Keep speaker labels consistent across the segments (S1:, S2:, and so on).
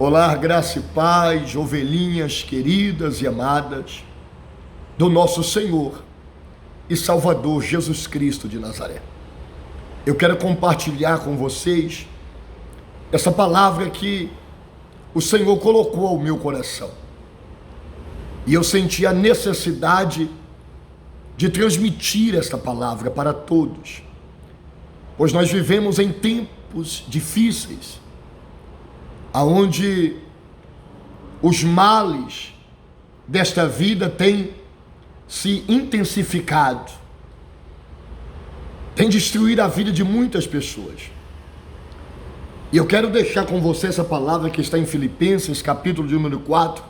S1: Olá, graça e paz, ovelhinhas queridas e amadas do nosso Senhor e Salvador Jesus Cristo de Nazaré. Eu quero compartilhar com vocês essa palavra que o Senhor colocou ao meu coração. E eu senti a necessidade de transmitir esta palavra para todos, pois nós vivemos em tempos difíceis, aonde os males desta vida têm se intensificado, têm destruído a vida de muitas pessoas. E eu quero deixar com você essa palavra que está em Filipenses, capítulo de número 4,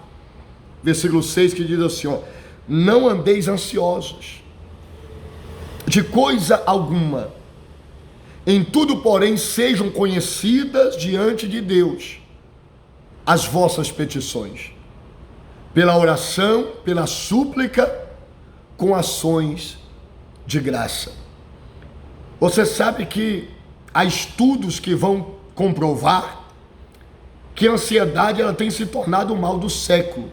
S1: versículo 6, que diz assim, não andeis ansiosos de coisa alguma, em tudo, porém, sejam conhecidas diante de Deus as vossas petições, pela oração, pela súplica, com ações de graça. Você sabe que há estudos que vão comprovar que a ansiedade ela tem se tornado o mal do século.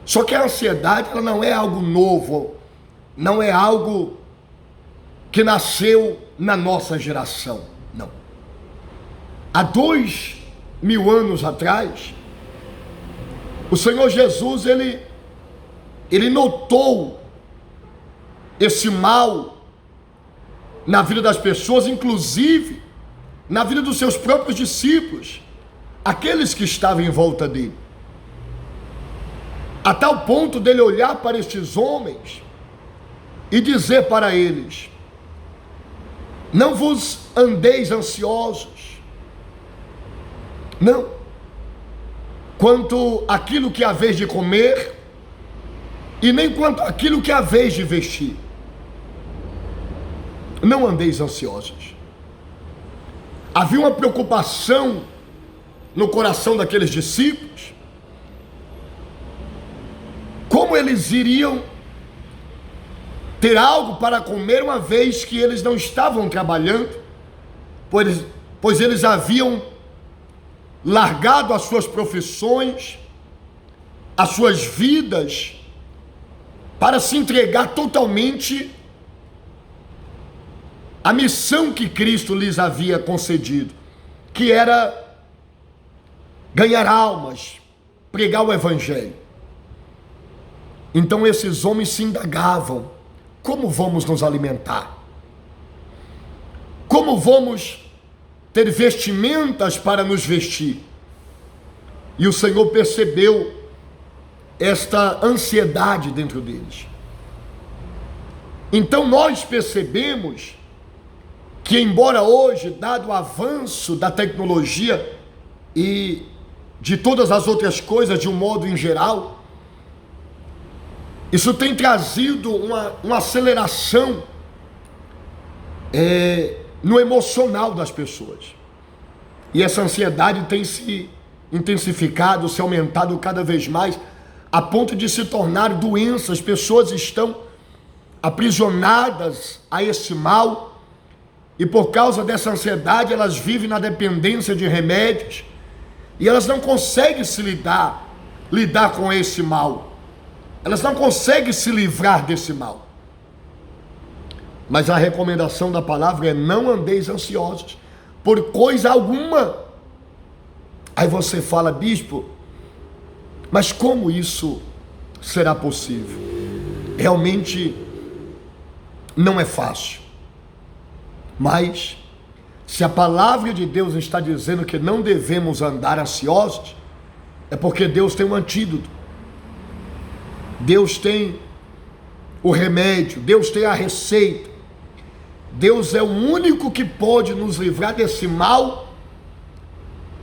S1: Só que a ansiedade ela não é algo novo, não é algo que nasceu na nossa geração, não. Há 2000 anos atrás, o Senhor Jesus, ele notou esse mal na vida das pessoas, inclusive na vida dos seus próprios discípulos, aqueles que estavam em volta dele. A tal ponto dele olhar para estes homens e dizer para eles: não vos andeis ansiosos, não, quanto aquilo que haveis de comer, e nem quanto aquilo que haveis de vestir. Não andeis ansiosos. Havia uma preocupação no coração daqueles discípulos, como eles iriam ter algo para comer, uma vez que eles não estavam trabalhando, pois eles haviam largado as suas profissões, as suas vidas, para se entregar totalmente à missão que Cristo lhes havia concedido, que era ganhar almas, pregar o Evangelho. Então esses homens se indagavam: como vamos nos alimentar? Como vamos ter vestimentas para nos vestir? E o Senhor percebeu esta ansiedade dentro deles. Então nós percebemos que, embora hoje, dado o avanço da tecnologia e de todas as outras coisas de um modo em geral, isso tem trazido uma aceleração no emocional das pessoas. E essa ansiedade tem se intensificado, se aumentado cada vez mais, a ponto de se tornar doença. As pessoas estão aprisionadas a esse mal, e por causa dessa ansiedade elas vivem na dependência de remédios, e elas não conseguem se lidar com esse mal. Elas não conseguem se livrar desse mal. Mas a recomendação da palavra é: não andeis ansiosos por coisa alguma. Aí você fala: bispo, mas como isso será possível? Realmente não é fácil. Mas se a palavra de Deus está dizendo que não devemos andar ansiosos, é porque Deus tem um antídoto. Deus tem o remédio, Deus tem a receita. Deus é o único que pode nos livrar desse mal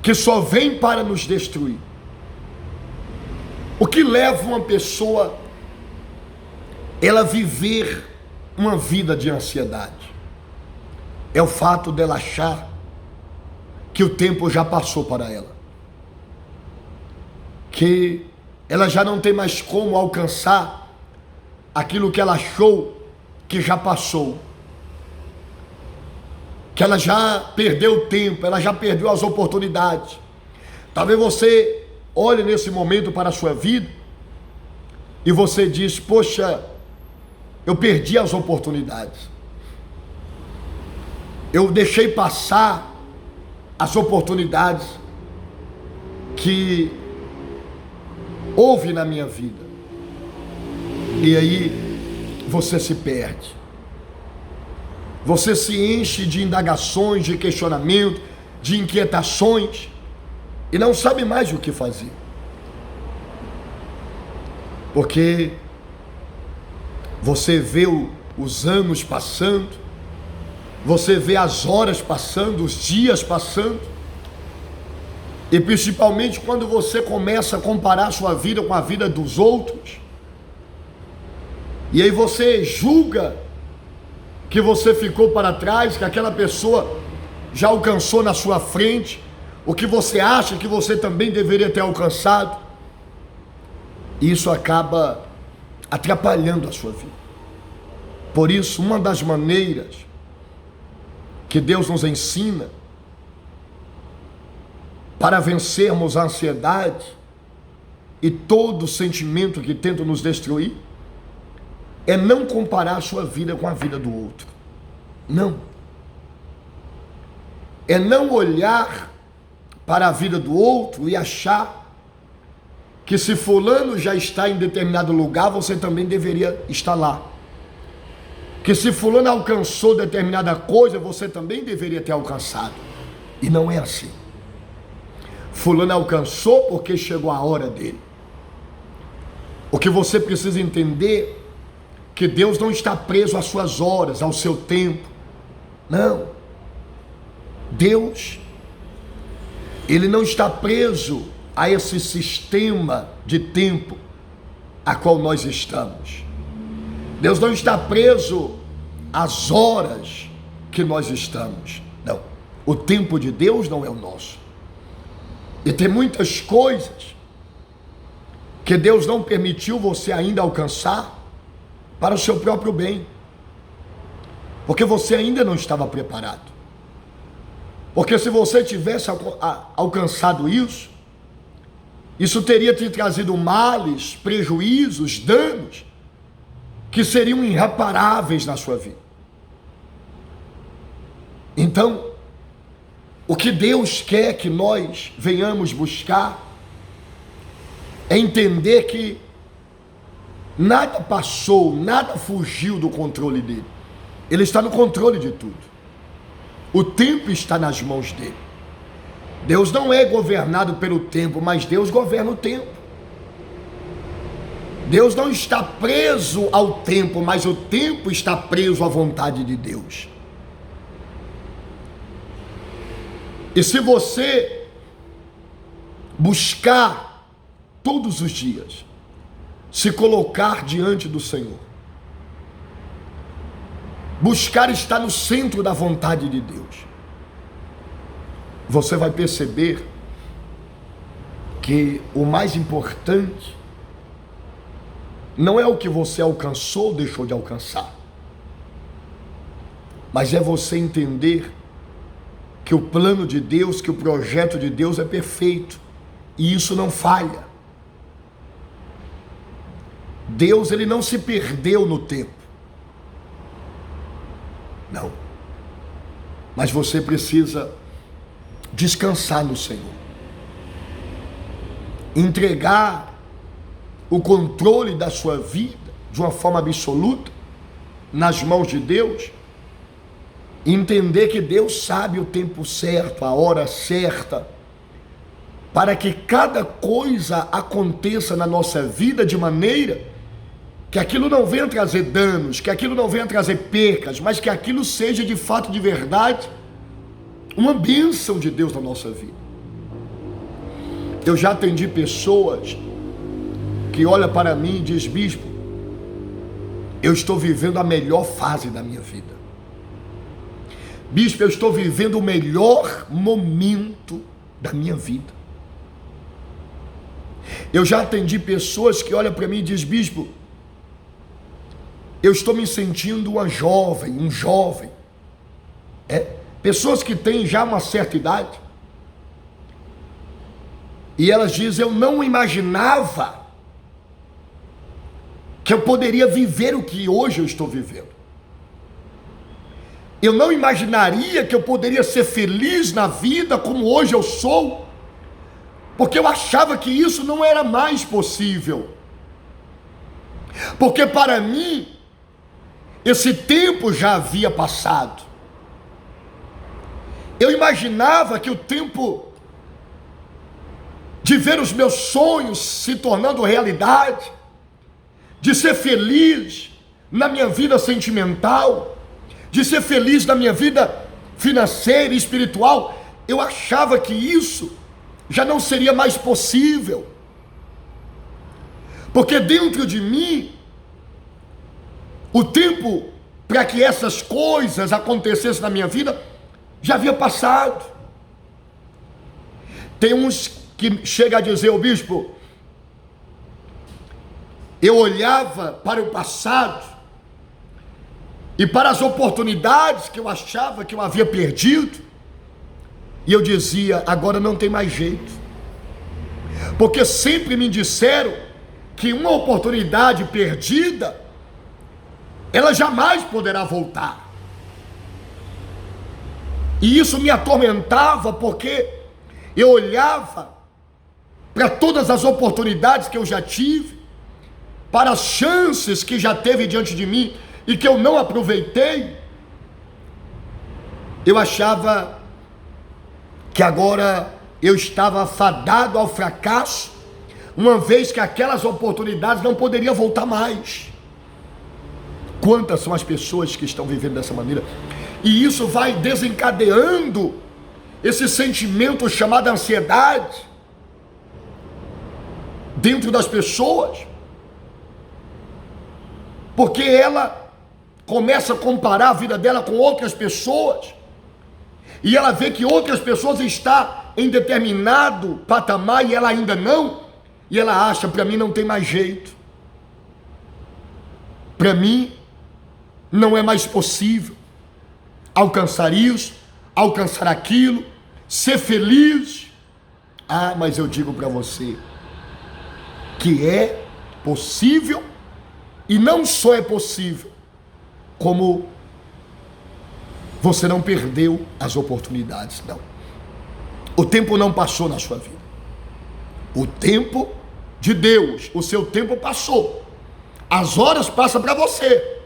S1: que só vem para nos destruir. O que leva uma pessoa ela viver uma vida de ansiedade é o fato dela achar que o tempo já passou para ela, que ela já não tem mais como alcançar aquilo que ela achou que já passou, que ela já perdeu o tempo, ela já perdeu as oportunidades. Talvez você olhe nesse momento para a sua vida e você diz: poxa, eu perdi as oportunidades. Eu deixei passar as oportunidades que houve na minha vida. E aí você se perde. Você se enche de indagações, de questionamento, de inquietações e não sabe mais o que fazer. Porque você vê os anos passando, você vê as horas passando, os dias passando, e principalmente quando você começa a comparar a sua vida com a vida dos outros, e aí você julga que você ficou para trás, que aquela pessoa já alcançou na sua frente o que você acha que você também deveria ter alcançado. E isso acaba atrapalhando a sua vida. Por isso, uma das maneiras que Deus nos ensina para vencermos a ansiedade e todo sentimento que tenta nos destruir é não comparar a sua vida com a vida do outro. Não. É não olhar para a vida do outro e achar que se fulano já está em determinado lugar, você também deveria estar lá. Que se fulano alcançou determinada coisa, você também deveria ter alcançado. E não é assim. Fulano alcançou porque chegou a hora dele. O que você precisa entender é que Deus não está preso às suas horas, ao seu tempo. Não. Deus, Ele não está preso a esse sistema de tempo a qual nós estamos. Deus não está preso às horas que nós estamos. Não. O tempo de Deus não é o nosso. E tem muitas coisas que Deus não permitiu você ainda alcançar para o seu próprio bem, porque você ainda não estava preparado. Porque se você tivesse alcançado isso teria te trazido males, prejuízos, danos que seriam irreparáveis na sua vida. Então, o que Deus quer que nós venhamos buscar é entender que nada passou, nada fugiu do controle dele. Ele está no controle de tudo. O tempo está nas mãos dele. Deus não é governado pelo tempo, mas Deus governa o tempo. Deus não está preso ao tempo, mas o tempo está preso à vontade de Deus. E se você buscar todos os dias se colocar diante do Senhor, buscar estar no centro da vontade de Deus, você vai perceber que o mais importante não é o que você alcançou ou deixou de alcançar, mas é você entender que o plano de Deus, que o projeto de Deus é perfeito, e isso não falha. Deus, ele não se perdeu no tempo. Não. Mas você precisa descansar no Senhor. Entregar o controle da sua vida de uma forma absoluta nas mãos de Deus. Entender que Deus sabe o tempo certo, a hora certa, para que cada coisa aconteça na nossa vida de maneira que aquilo não venha trazer danos, que aquilo não venha trazer percas, mas que aquilo seja de fato, de verdade, uma bênção de Deus na nossa vida. Eu já atendi pessoas que olham para mim e dizem: bispo, eu estou vivendo a melhor fase da minha vida. Bispo, eu estou vivendo o melhor momento da minha vida. Eu já atendi pessoas que olham para mim e dizem: bispo, eu estou me sentindo uma jovem, um jovem. Pessoas que têm já uma certa idade. E elas dizem: eu não imaginava que eu poderia viver o que hoje eu estou vivendo. Eu não imaginaria que eu poderia ser feliz na vida como hoje eu sou, porque eu achava que isso não era mais possível. Porque para mim, esse tempo já havia passado. Eu imaginava que o tempo de ver os meus sonhos se tornando realidade, de ser feliz na minha vida sentimental, de ser feliz na minha vida financeira e espiritual, eu achava que isso já não seria mais possível. Porque dentro de mim, o tempo para que essas coisas acontecessem na minha vida já havia passado. Tem uns que chegam a dizer: o bispo, eu olhava para o passado e para as oportunidades que eu achava que eu havia perdido, e eu dizia: agora não tem mais jeito, porque sempre me disseram que uma oportunidade perdida, ela jamais poderá voltar. E isso me atormentava, porque eu olhava para todas as oportunidades que eu já tive, para as chances que já teve diante de mim e que eu não aproveitei. Eu achava que agora eu estava fadado ao fracasso, uma vez que aquelas oportunidades não poderiam voltar mais. Quantas são as pessoas que estão vivendo dessa maneira? E isso vai desencadeando esse sentimento chamado ansiedade dentro das pessoas, porque ela começa a comparar a vida dela com outras pessoas, e ela vê que outras pessoas estão em determinado patamar e ela ainda não, e ela acha: para mim não tem mais jeito, para mim não é mais possível alcançar isso, alcançar aquilo, ser feliz. Ah, mas eu digo para você que é possível, e não só é possível, como você não perdeu as oportunidades, não. O tempo não passou na sua vida. O tempo de Deus, o seu tempo passou. As horas passam para você,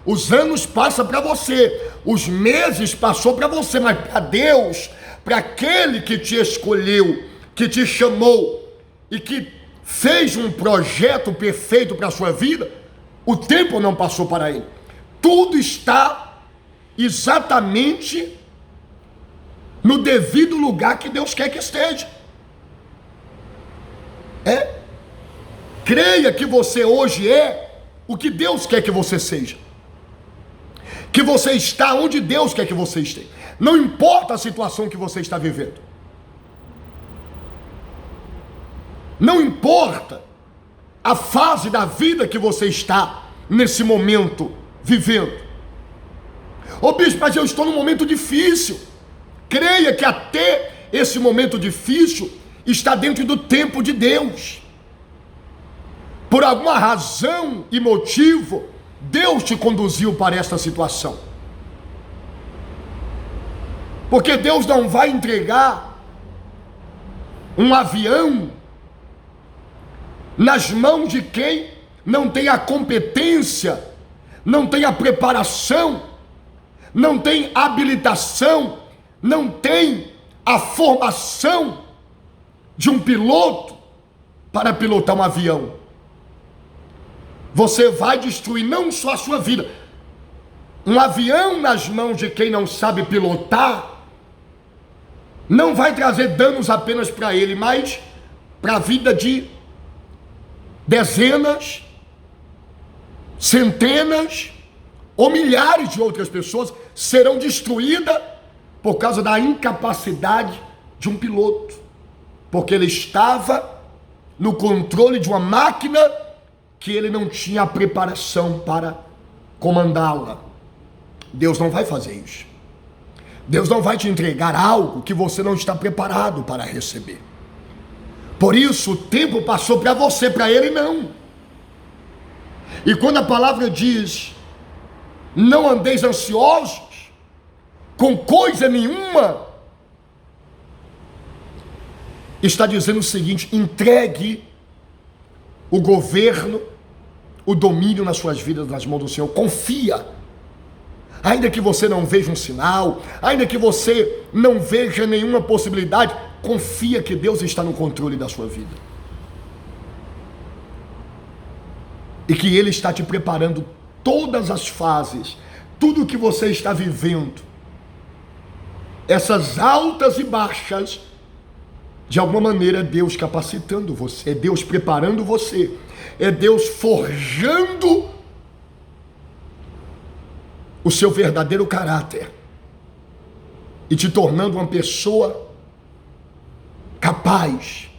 S1: os anos passam para você, os meses passou para você, mas para Deus, para aquele que te escolheu, que te chamou e que fez um projeto perfeito para a sua vida, o tempo não passou para ele. Tudo está exatamente no devido lugar que Deus quer que esteja. Creia que você hoje é o que Deus quer que você seja, que você está onde Deus quer que você esteja. Não importa a situação que você está vivendo, não importa a fase da vida que você está nesse momento vivendo. Ô bispo, mas eu estou num momento difícil. Creia que até esse momento difícil está dentro do tempo de Deus. Por alguma razão e motivo, Deus te conduziu para esta situação. Porque Deus não vai entregar um avião nas mãos de quem não tem a competência, não tem a preparação, não tem habilitação, não tem a formação de um piloto para pilotar um avião. Você vai destruir não só a sua vida. Um avião nas mãos de quem não sabe pilotar não vai trazer danos apenas para ele, mas para a vida de dezenas, centenas ou milhares de outras pessoas serão destruídas por causa da incapacidade de um piloto, porque ele estava no controle de uma máquina que ele não tinha a preparação para comandá-la. Deus não vai fazer isso. Deus não vai te entregar algo que você não está preparado para receber. Por isso o tempo passou para você, para ele não. E quando a palavra diz: não andeis ansiosos com coisa nenhuma, está dizendo o seguinte: entregue o governo, o domínio nas suas vidas nas mãos do Senhor. Confia. Ainda que você não veja um sinal, ainda que você não veja nenhuma possibilidade, confia que Deus está no controle da sua vida. E que Ele está te preparando todas as fases, tudo o que você está vivendo, essas altas e baixas, de alguma maneira é Deus capacitando você, é Deus preparando você, é Deus forjando o seu verdadeiro caráter e te tornando uma pessoa capaz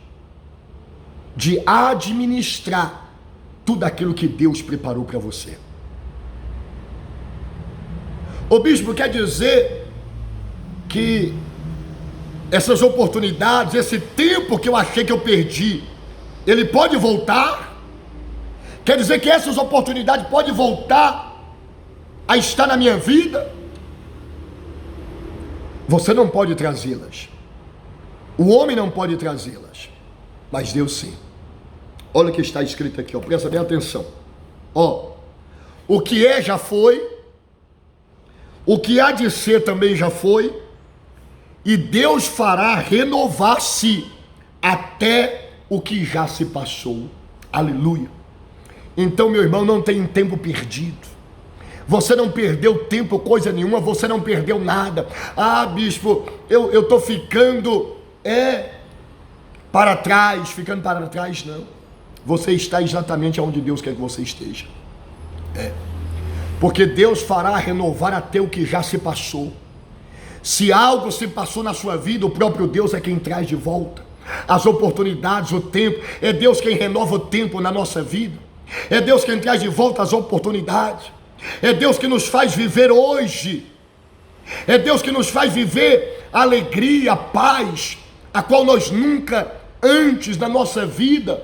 S1: de administrar tudo aquilo que Deus preparou para você. O bispo quer dizer que essas oportunidades, esse tempo que eu achei que eu perdi, ele pode voltar? Quer dizer que essas oportunidades podem voltar a estar na minha vida? Você não pode trazê-las. O homem não pode trazê-las, mas Deus sim. Olha o que está escrito aqui, ó, presta bem atenção. Ó, o que é já foi, o que há de ser também já foi, e Deus fará renovar-se até o que já se passou. Aleluia. Então, meu irmão, não tem tempo perdido. Você não perdeu tempo, coisa nenhuma, você não perdeu nada. Ah, bispo, eu estou ficando para trás, ficando para trás, não. Você está exatamente onde Deus quer que você esteja. Porque Deus fará renovar até o que já se passou. Se algo se passou na sua vida, o próprio Deus é quem traz de volta as oportunidades, o tempo. É Deus quem renova o tempo na nossa vida. É Deus quem traz de volta as oportunidades. É Deus que nos faz viver hoje. É Deus que nos faz viver a alegria, a paz, a qual nós nunca antes da nossa vida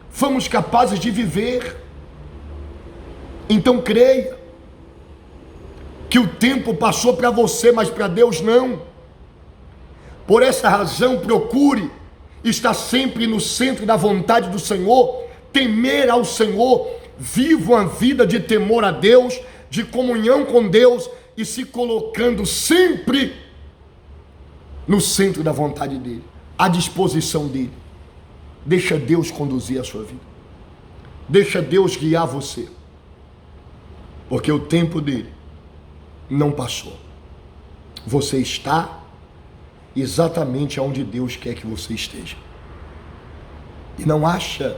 S1: fomos capazes de viver. Então creia que o tempo passou para você, mas para Deus não. Por essa razão, procure estar sempre no centro da vontade do Senhor, temer ao Senhor, viva uma vida de temor a Deus, de comunhão com Deus e se colocando sempre no centro da vontade dEle, à disposição dEle. Deixa Deus conduzir a sua vida. Deixa Deus guiar você. Porque o tempo dEle não passou. Você está exatamente onde Deus quer que você esteja. E não acha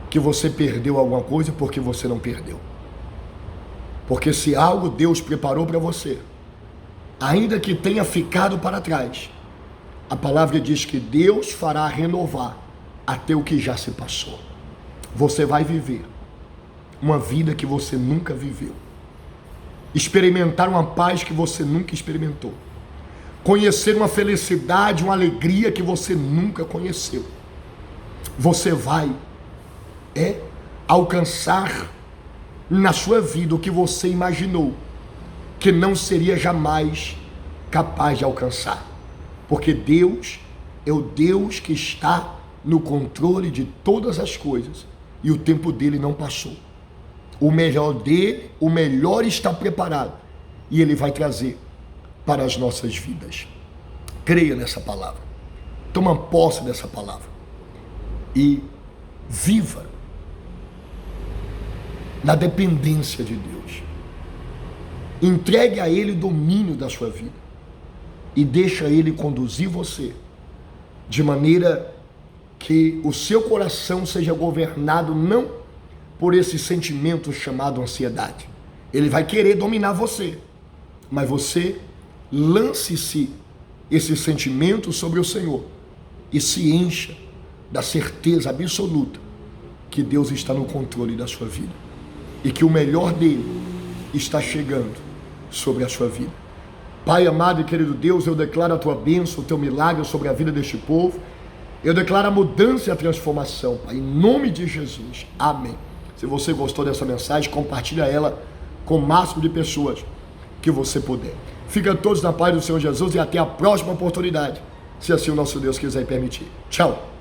S1: que você perdeu alguma coisa porque você não perdeu. Porque se algo Deus preparou para você, ainda que tenha ficado para trás, a palavra diz que Deus fará renovar até o que já se passou. Você vai viver uma vida que você nunca viveu, experimentar uma paz que você nunca experimentou, conhecer uma felicidade, uma alegria que você nunca conheceu. Você vai alcançar na sua vida o que você imaginou que não seria jamais capaz de alcançar, porque Deus é o Deus que está no controle de todas as coisas e o tempo dele não passou. O melhor dele, o melhor está preparado e ele vai trazer para as nossas vidas. Creia nessa palavra, toma posse dessa palavra e viva na dependência de Deus. Entregue a Ele o domínio da sua vida e deixa Ele conduzir você de maneira que o seu coração seja governado não por esse sentimento chamado ansiedade. Ele vai querer dominar você, mas você lance-se esse sentimento sobre o Senhor e se encha da certeza absoluta que Deus está no controle da sua vida e que o melhor dele está chegando sobre a sua vida. Pai amado e querido Deus, eu declaro a tua bênção, o teu milagre sobre a vida deste povo. Eu declaro a mudança e a transformação, Pai, em nome de Jesus. Amém. Se você gostou dessa mensagem, compartilha ela com o máximo de pessoas que você puder. Fica todos na paz do Senhor Jesus e até a próxima oportunidade, se assim o nosso Deus quiser permitir. Tchau.